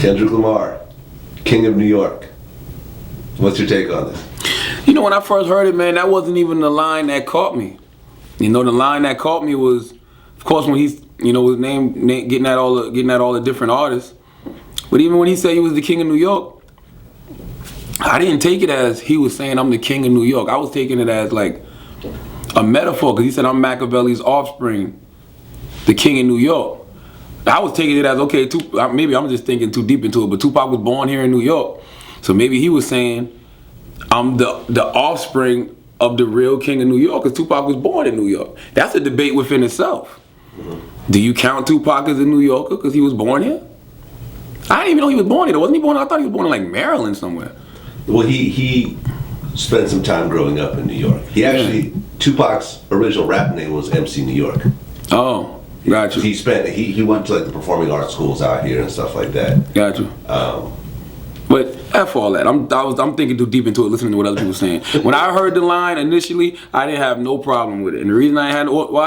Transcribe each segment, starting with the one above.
Kendrick Lamar, King of New York. What's your take on this? You know, when I first heard it, man, that wasn't even the line that caught me. You know, the line that caught me was, of course, when he's, you know, his name getting at all the different artists. But even when he said he was the King of New York, I didn't take it as he was saying I'm the King of New York. I was taking it as like a metaphor, because he said I'm Machiavelli's offspring, the King of New York. I was taking it as, okay, maybe I'm just thinking too deep into it, but Tupac was born here in New York. So maybe he was saying I'm the offspring of the real King of New York, because Tupac was born in New York. That's a debate within itself. Mm-hmm. Do you count Tupac as a New Yorker because he was born here? I didn't even know he was born here. Wasn't he born? I thought he was born in like Maryland somewhere. Well, he spent some time growing up in New York. He actually, Tupac's original rap name was MC New York. Oh, gotcha. He went to like the performing arts schools out here and stuff like that. Gotcha. But F all that. I'm thinking too deep into it, listening to what other people were saying. When I heard the line initially, I didn't have no problem with it. And the reason I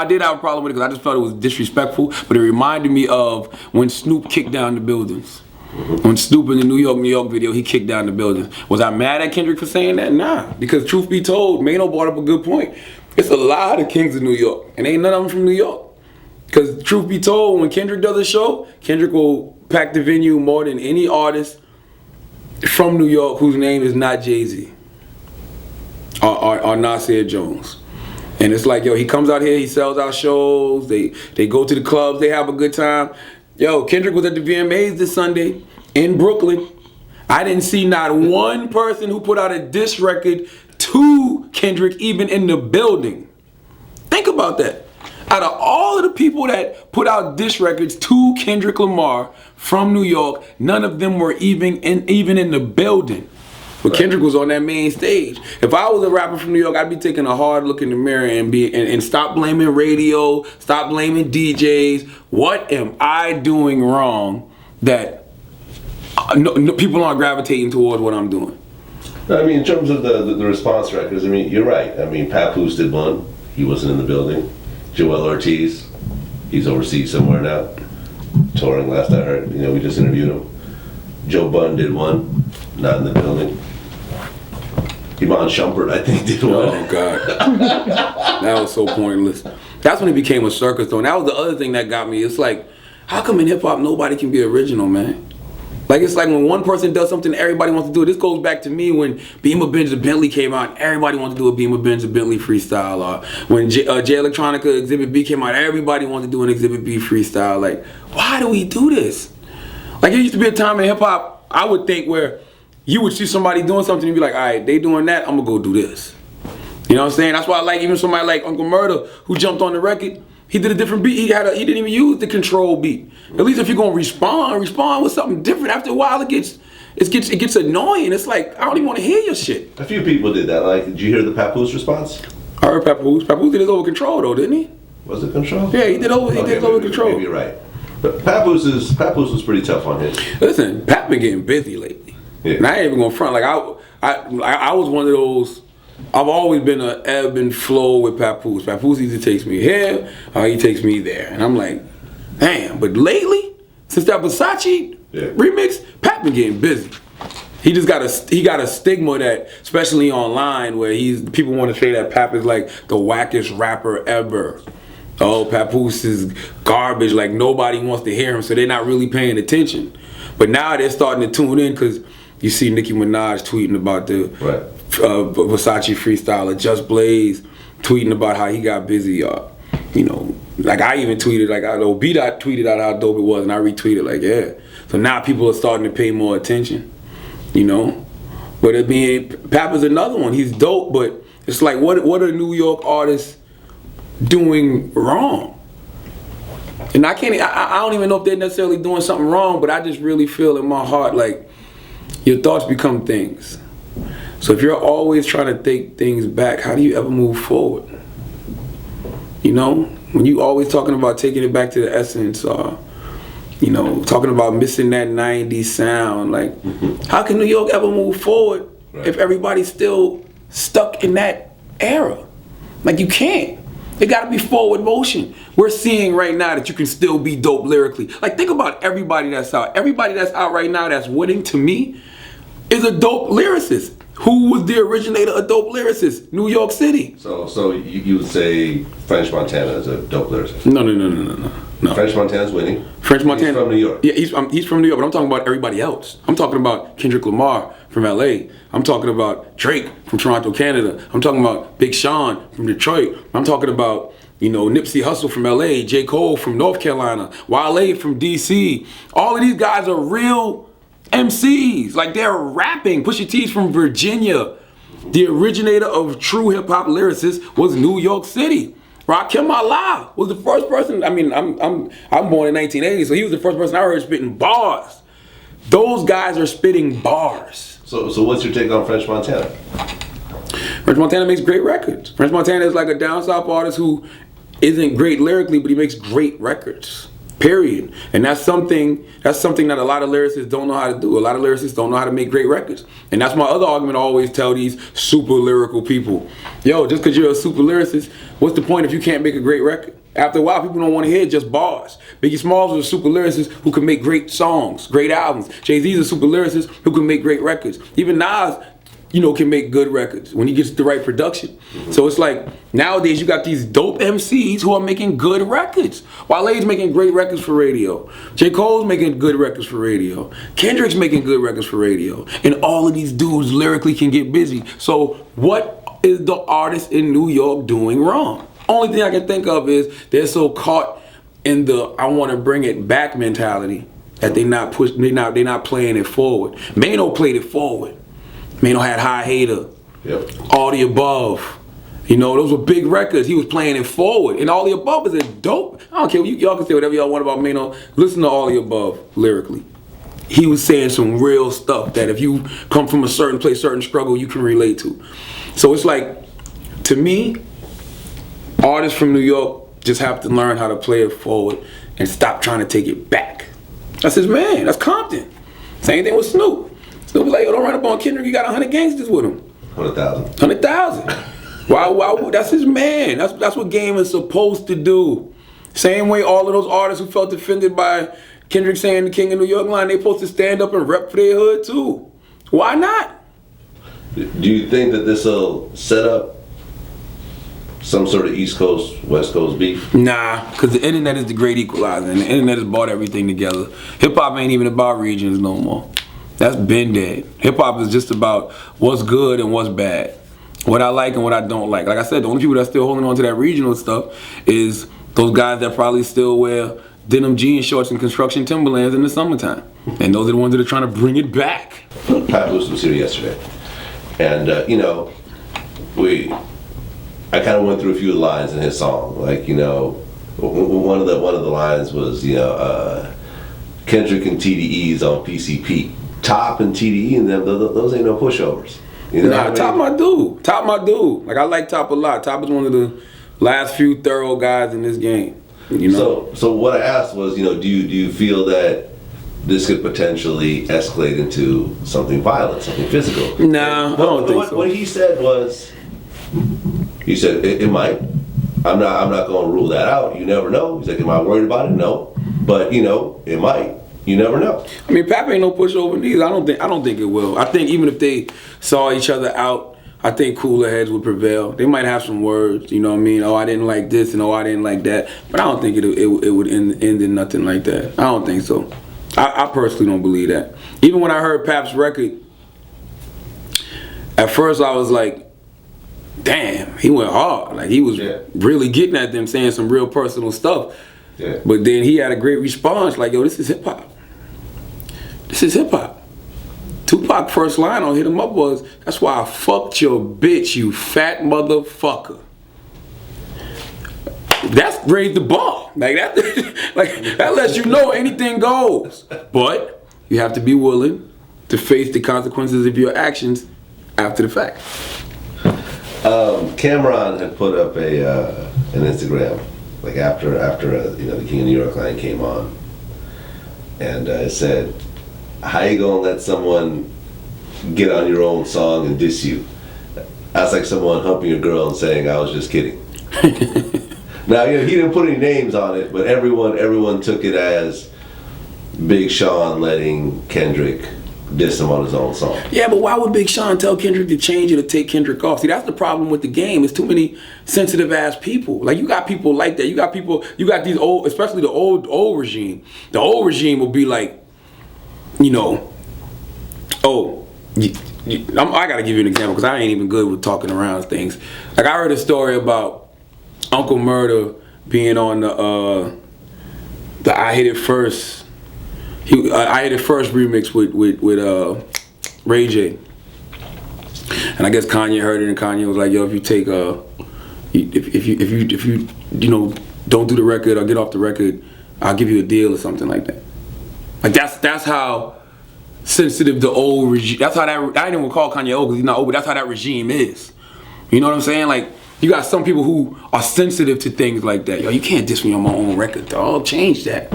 did have a problem with it because I just felt it was disrespectful, but it reminded me of when Snoop kicked down the buildings. Mm-hmm. When Snoop in the New York video, he kicked down the buildings. Was I mad at Kendrick for saying that? Nah. Because truth be told, Mano brought up a good point. It's a lot of kings of New York, and ain't none of them from New York. Because truth be told, when Kendrick does a show, Kendrick will pack the venue more than any artist from New York whose name is not Jay-Z or Nasir Jones. And it's like, yo, he comes out here, he sells out shows, they go to the clubs, they have a good time. Yo, Kendrick was at the VMAs this Sunday in Brooklyn. I didn't see not one person who put out a diss record to Kendrick even in the building. Think about that. Out of all of the people that put out diss records to Kendrick Lamar from New York, none of them were even in the building. But Kendrick was on that main stage. If I was a rapper from New York, I'd be taking a hard look in the mirror and stop blaming radio, stop blaming DJs. What am I doing wrong that people aren't gravitating towards what I'm doing? I mean, in terms of the response records, I mean, you're right. I mean, Papoose did one. He wasn't in the building. Joel Ortiz, he's overseas somewhere now, touring last I heard. You know, we just interviewed him. Joe Budden did one, not in the building. Iman Shumpert, I think, did one. Oh, God. That was so pointless. That's when it became a circus, though. And that was the other thing that got me. It's like, how come in hip-hop nobody can be original, man? Like, it's like when one person does something, everybody wants to do it. This goes back to me when Beamer Benz and Bentley came out, everybody wanted to do a Beamer Benz and Bentley freestyle. Or when J Electronica Exhibit B came out, everybody wanted to do an Exhibit B freestyle. Like, why do we do this? Like, it used to be a time in hip-hop, I would think, where you would see somebody doing something and be like, all right, they doing that, I'm going to go do this. You know what I'm saying? That's why I like even somebody like Uncle Murda, who jumped on the record. He did a different beat. He didn't even use the control beat. At least if you're gonna respond with something different. After a while, it gets annoying. It's like, I don't even want to hear your shit. A few people did that. Like, did you hear the Papoose response? I heard Papoose. Papoose did his over control though, didn't he? Was it control? Yeah, he did over control. Maybe you're right. But Papoose was pretty tough on his. Listen, Pat been getting busy lately. Yeah. And I ain't even gonna front. Like I was one of those. I've always been an ebb and flow with Papoose. Papoose either takes me here or he takes me there. And I'm like, damn. But lately, since that Versace remix, Pat been getting busy. He just got a stigma that, especially online, where people want to say that Pap is like the wackest rapper ever. Oh, Papoose is garbage. Like nobody wants to hear him, so they're not really paying attention. But now they're starting to tune in because you see Nicki Minaj tweeting about the Versace freestyler, Just Blaze tweeting about how he got busy. You know, like I even tweeted, like I know B-Dot tweeted out how dope it was, and I retweeted like, yeah. So now people are starting to pay more attention, you know. But I mean, Pap is another one. He's dope, but it's like, what are New York artists doing wrong? And I don't even know if they're necessarily doing something wrong, but I just really feel in my heart like your thoughts become things. So if you're always trying to take things back, how do you ever move forward? You know, when you always talking about taking it back to the essence, or you know, talking about missing that 90s sound, like how can New York ever move forward if everybody's still stuck in that era? Like you can't. It got to be forward motion. We're seeing right now that you can still be dope lyrically. Like, think about everybody that's out. Everybody that's out right now that's winning, to me, is a dope lyricist. Who was the originator of dope lyricists? New York City. So you would say French Montana is a dope lyricist? No. French Montana's winning. French Montana. He's from New York. Yeah, he's from New York, but I'm talking about everybody else. I'm talking about Kendrick Lamar from LA. I'm talking about Drake from Toronto, Canada. I'm talking about Big Sean from Detroit. I'm talking about, Nipsey Hussle from LA, J. Cole from North Carolina, Wale from DC. All of these guys are real MCs. Like, they're rapping. Pusha T's from Virginia. The originator of true hip hop lyricists was New York City. Rakim Allah was the first person. I mean, I'm born in 1980, so he was the first person I heard spitting bars. Those guys are spitting bars. So what's your take on French Montana? French Montana makes great records. French Montana is like a down south artist who isn't great lyrically, but he makes great records. Period. And that's something that a lot of lyricists don't know how to do. A lot of lyricists don't know how to make great records. And that's my other argument I always tell these super lyrical people. Yo, just because you're a super lyricist, what's the point if you can't make a great record? After a while, people don't want to hear just bars. Biggie Smalls was a super lyricist who can make great songs, great albums. Jay-Z's a super lyricist who can make great records. Even Nas, can make good records when he gets the right production. So it's like, nowadays you got these dope MCs who are making good records. Wale's making great records for radio. J. Cole's making good records for radio. Kendrick's making good records for radio. And all of these dudes lyrically can get busy. So what is the artist in New York doing wrong? Only thing I can think of is they're so caught in the I want to bring it back mentality that they're not playing it forward. Mano played it forward. Mano had High Hater, All the Above. Those were big records. He was playing it forward. And All the Above is a dope. I don't care. Y'all can say whatever y'all want about Mano. Listen to All the Above lyrically. He was saying some real stuff that if you come from a certain place, certain struggle, you can relate to. So it's like, to me, artists from New York just have to learn how to play it forward and stop trying to take it back. That's his man. That's Compton. Same thing with Snoop. Snoop was like, yo, don't run up on Kendrick. You got 100 gangsters with him. 100,000. 100,000. Why? That's his man. That's what Game is supposed to do. Same way all of those artists who felt offended by Kendrick saying the King of New York line, they supposed to stand up and rep for their hood too. Why not? Do you think that this will set up some sort of East Coast, West Coast beef? Nah, because the internet is the great equalizer, and the internet has brought everything together. Hip-hop ain't even about regions no more. That's been dead. Hip-hop is just about what's good and what's bad. What I like and what I don't like. Like I said, the only people that's still holding on to that regional stuff is those guys that probably still wear denim jean shorts and construction Timberlands in the summertime. And those are the ones that are trying to bring it back. Papoose was here yesterday. And, I kind of went through a few lines in his song. Like, one of the lines was, Kendrick and TDE's on PCP. Top and TDE and them, those ain't no pushovers. Top my dude. Like, I like Top a lot. Top is one of the last few thorough guys in this game. So what I asked was, do you feel that this could potentially escalate into something violent, something physical? Nah, I don't think so. What he said was, it might. I'm not going to rule that out. You never know. He's like, am I worried about it? No, but it might. You never know. I mean, Pap ain't no pushover neither. I don't think it will. I think even if they saw each other out, I think cooler heads would prevail. They might have some words, you know what I mean? Oh, I didn't like this, and oh, I didn't like that. But I don't think it would end in nothing like that. I don't think so. I personally don't believe that. Even when I heard Pap's record, at first I was like, damn, he went hard. Like, he was really getting at them, saying some real personal stuff. Yeah. But then he had a great response, like, yo, this is hip hop. This is hip hop. Tupac first line on Hit 'Em Up was, that's why I fucked your bitch, you fat motherfucker. That's raised the bar. Like that lets you know anything goes. But you have to be willing to face the consequences of your actions after the fact. Cameron had put up an Instagram, like after the King of New York line came on, and it said, how you gonna let someone get on your own song and diss you? That's like someone humping a girl and saying, I was just kidding. Now, he didn't put any names on it, but everyone took it as Big Sean letting Kendrick diss him on his own song. Yeah, but why would Big Sean tell Kendrick to change it or take Kendrick off? See, that's the problem with the game. It's too many sensitive ass people. Like, you got people like that. You got these old, especially the old regime. The old regime will be like, I gotta give you an example because I ain't even good with talking around things. Like, I heard a story about Uncle Murder being on the I Hit It First. I Hit It First remix with Ray J. And I guess Kanye heard it, and Kanye was like, "Yo, if you take if you don't do the record or get off the record, I'll give you a deal or something like that." Like, that's how sensitive the old regime. That's how that I didn't even call Kanye old because he's not old, but that's how that regime is. You know what I'm saying? Like, you got some people who are sensitive to things like that. Yo, you can't diss me on my own record, dog. Change that.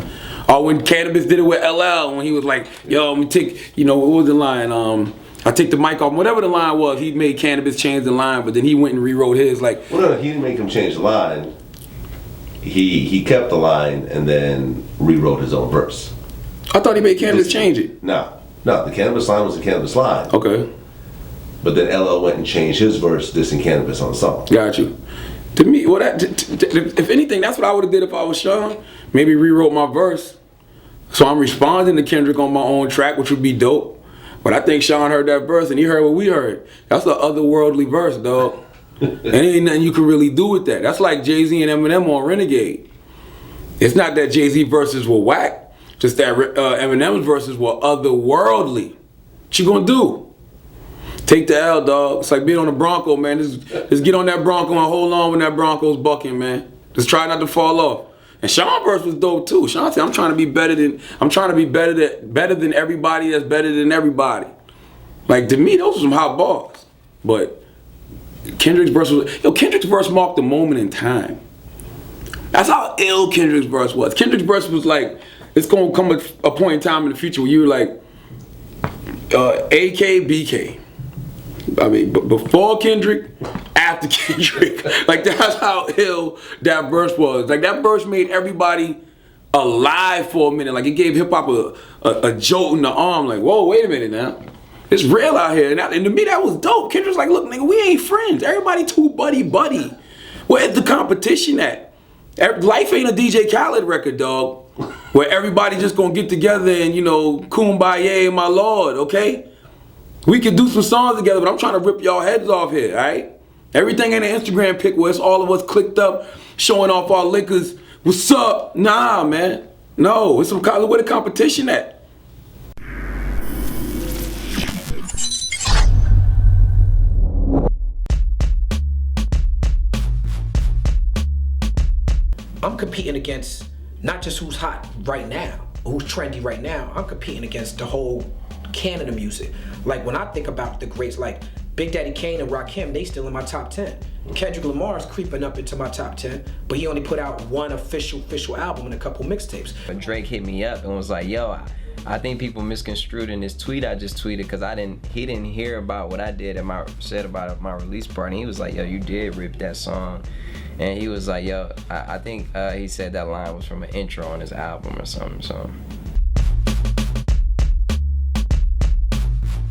Or when Cannabis did it with LL, when he was like, "Yo, let me take," what was the line? I take the mic off. Whatever the line was, he made Cannabis change the line, but then he went and rewrote his. Like, well, no, he didn't make him change the line. He kept the line and then rewrote his own verse. I thought he made Cannabis change it. No, the Cannabis line was the Cannabis line. Okay. But then LL went and changed his verse, dissing Cannabis on the song. Got you. To me, well, if anything, that's what I would have did if I was Sean. Maybe rewrote my verse, so I'm responding to Kendrick on my own track, which would be dope. But I think Sean heard that verse and he heard what we heard. That's an otherworldly verse, dog. And ain't nothing you can really do with that. That's like Jay-Z and Eminem on Renegade. It's not that Jay-Z verses were whack, just that Eminem's verses were otherworldly. What you gonna do? Take the L, dog. It's like being on a Bronco, man. Just get on that Bronco and hold on when that Bronco's bucking, man. Just try not to fall off. And Sean's verse was dope too. Sean said, I'm trying to be better than everybody that's better than everybody. Like, to me, those were some hot bars. But Kendrick's verse marked the moment in time. That's how ill Kendrick's verse was. Kendrick's verse was like, it's gonna come a point in time in the future where you're like, AK, BK. I mean, before Kendrick, after Kendrick. Like, that's how ill that verse was. Like, that verse made everybody alive for a minute. Like, it gave hip-hop a jolt in the arm. Like, whoa, wait a minute now. It's real out here. And to me, that was dope. Kendrick's like, look, nigga, we ain't friends. Everybody too buddy-buddy. Where's the competition at? Life ain't a DJ Khaled record, dog, where everybody just gonna get together and, kumbaya, my lord, okay? We can do some songs together, but I'm trying to rip y'all heads off here, all right? Everything in an Instagram pic where it's all of us clicked up, showing off our liquors. What's up? Nah, man. No, it's where the competition at? I'm competing against not just who's hot right now, or who's trendy right now. I'm competing against the whole canon of music. Like, when I think about the greats like Big Daddy Kane and Rakim, they still in my top 10. Kendrick Lamar's creeping up into my top 10, but he only put out one official album and a couple mixtapes. When Drake hit me up and was like, yo, I think people misconstrued in this tweet I just tweeted because he didn't hear about what I said about my release party. He was like, yo, you did rip that song. And he was like, yo, I think he said that line was from an intro on his album or something, so.